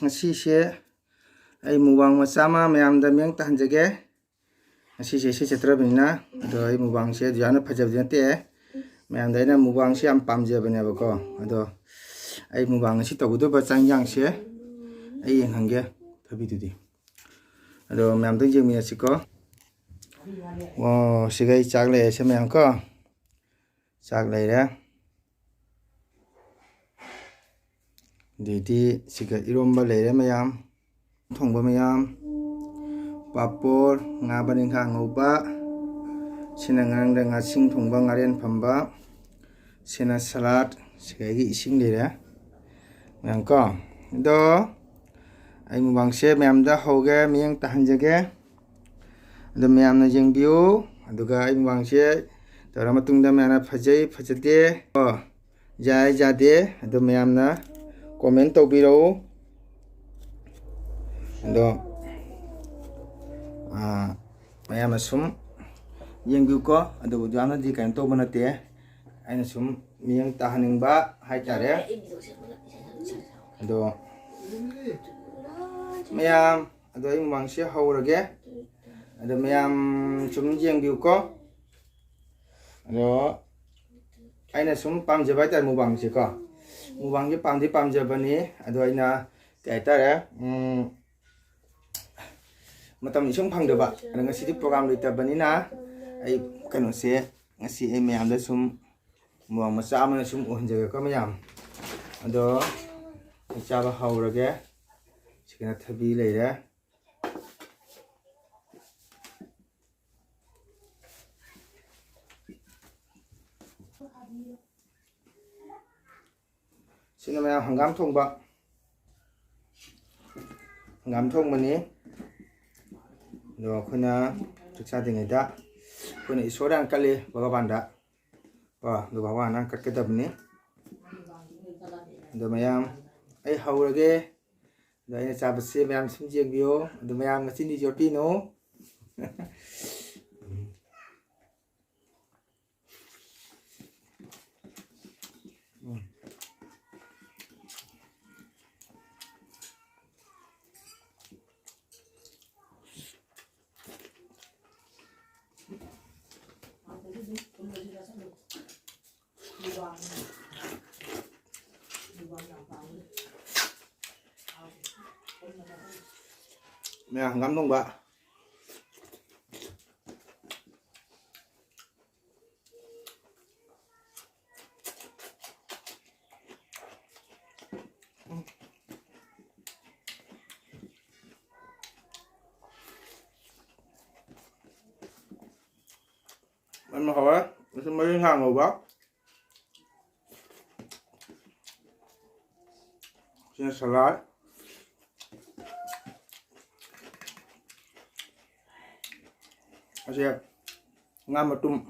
ngasiसे ai mubang macha ma mayamda miyang tahanjage ngasiसे se chetrabina ado ai mubang se jana phajabdi nate mayamda ina mubang se am pamjabane bako ado ai mubang si togudo ba changjang se ai yenghange thabidudi ado mayamda jengmina siko sigai chak le se mayam ko chak leire didi siga iromba leire mayam thongba mayam papor nga baning ngauba sina ngang nga sing thongba ngaren phamba sina salad sigai ising leire mayam ko do ai mubang se mayam da hoge miyang tahanjage ado mayam na jengbiu aduga ai mubang se tora matungda mayam phajai phajade jai jade ado mayam na comment tawbiro ado mayam sum yengbiu ko ado jana di kan to banate aina sum miyang tahaningba haitare ado mayam ado ai mubang se hawrage ado mayam sum jengbiu ko ado aina sum pamjaba tar mubang se ko mubang je pamjabani ado aina kaitare matam isung phangdaba ngasi program leitabani na ai kano se ngasi ai mayam da sum mubang macha amana sum uhunjaga ko mayam ado chaba hawrage sikana thabi leire sina mayam hangam thongmani do khuna tuksa dingeda khuna isora kali bhagavan da do bhagavan katkadabni do mayam ai hawrage do ina chabase mayam simjengbiyo do mayam ngachini jotino mayam hangam thongba ăn hỏi mấy hàng ngồi bác xin salad asyik ngam matum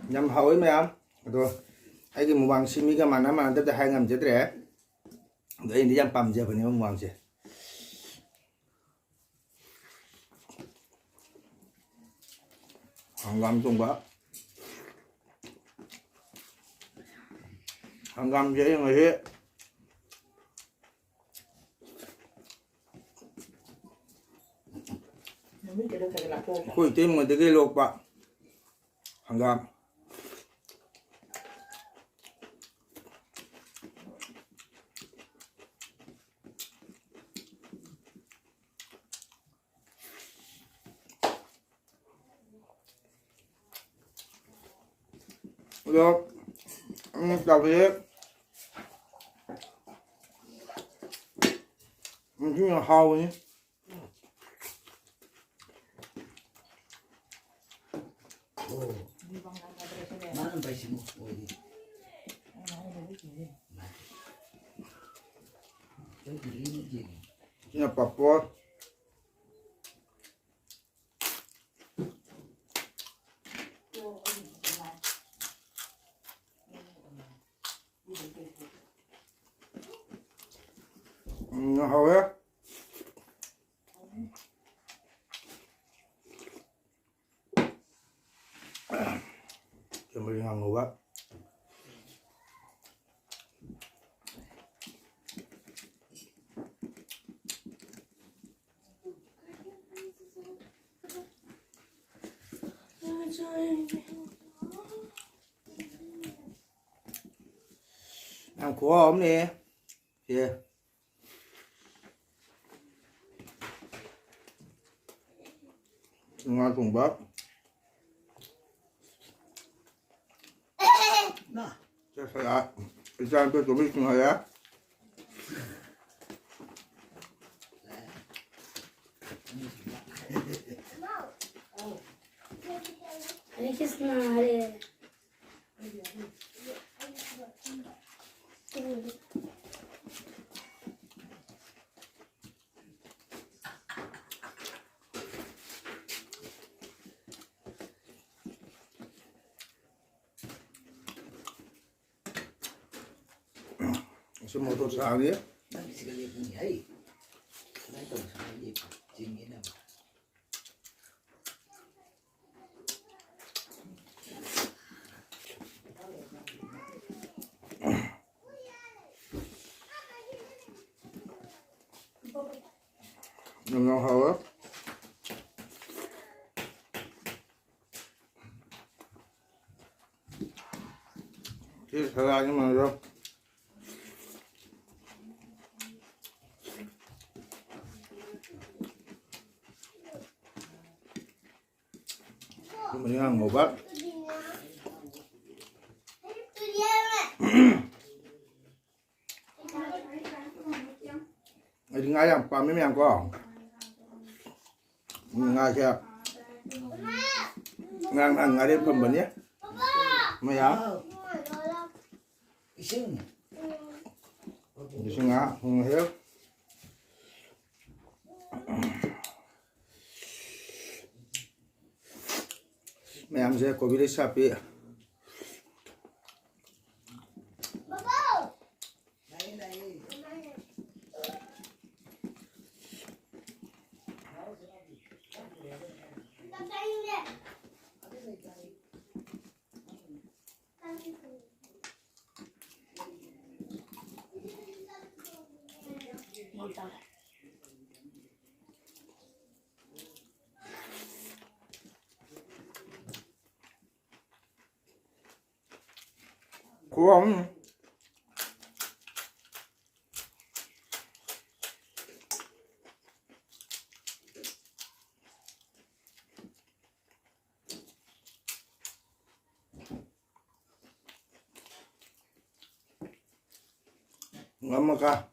nhằm hỏi mấy em rồi ai cái mubang simi cái mà tập hai ngam chết rồi đấy đi nhằm pam giờ phải nhớ mubang chứ hàng tum bá hàng dễ người hết khui tim người tới cái lột bạ hàng được đầu thì mình là hầu nhé Ini Papua. 하왜? Mày hàng ngủ quá. Ăn của ổn đi. Kìa. Ngon cùng bắp. Chắc là sao tôi cũng biết rồi á. Hare Krishna, Hare. Sao một tô sáng đi? Ngon hơn á. Chứ thật ra nhưng mà đâu. Mình ăn một bát. Đi ngay làm pa mấy em có ngay chưa ngang ngang ngay đến phần bẩn nhé mày hả đi xuống á không hiểu mày em sẽ có biết sao bị của ông ngắm mà ca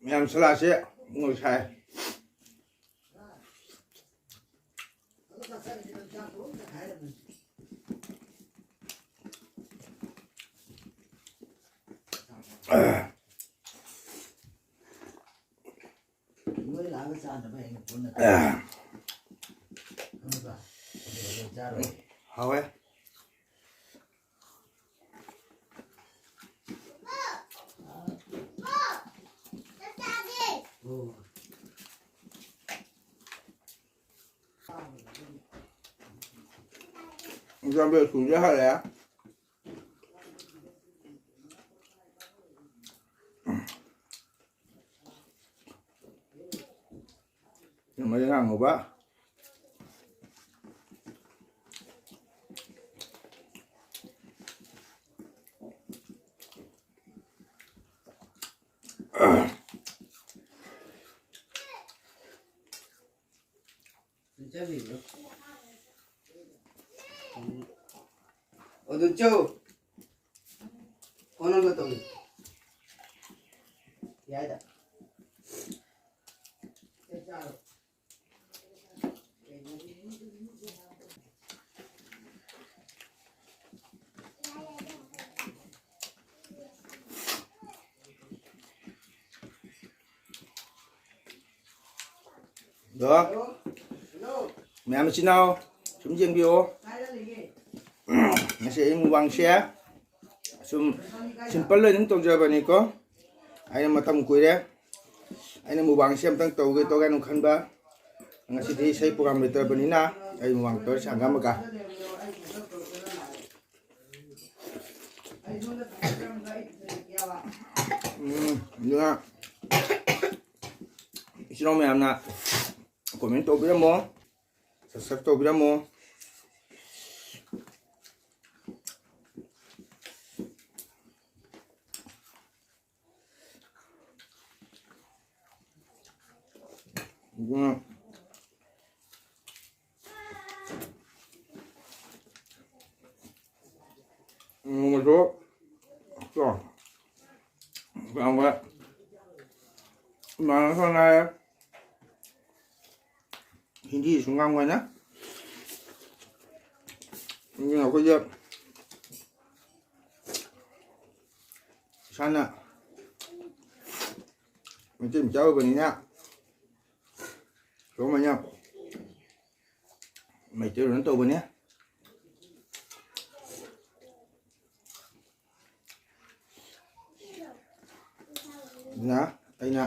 em sẽ là sẽ ngồi xài Hầu ấy Jangan bersuja hal ya. Yang mana yang ngubah? 어느 쪽 어느 것도 야다 Được. mẹ chị nào chúng riêng biểu sẽ vàng xe chúng simple lên những tông giờ bên này có anh mà tầm cuối đấy anh mua vàng xem tăng tàu cái nó khăn ba ngay khi xây program để tới bên này na anh mua vàng tới sáng gam cả nhưng mà chị nào mẹ em na comment tàu bây giờ subscribe tàu bây giờ một số rồi còn vậy mà hôm nay Hindi xuống ngang ngoài nhá nhưng mà bây giờ san ạ mình tìm cháu bên này nhá số mà nhau mày chơi đến tàu bên nhé nè đây nè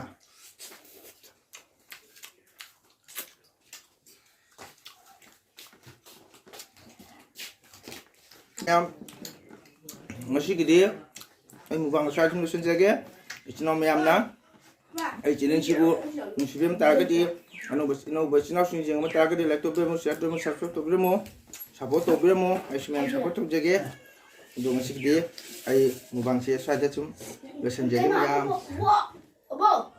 em masih gede ay mo bang sa tum sun jage itno me am na ay jinin sibu musibim targeti ano bas na sun jeng ma targeti laptop be mo set mo subscribe to be mo support to be mo ay simem support to jage do masih gede ay mo bang se sa jatum be sun jage ya 뭐?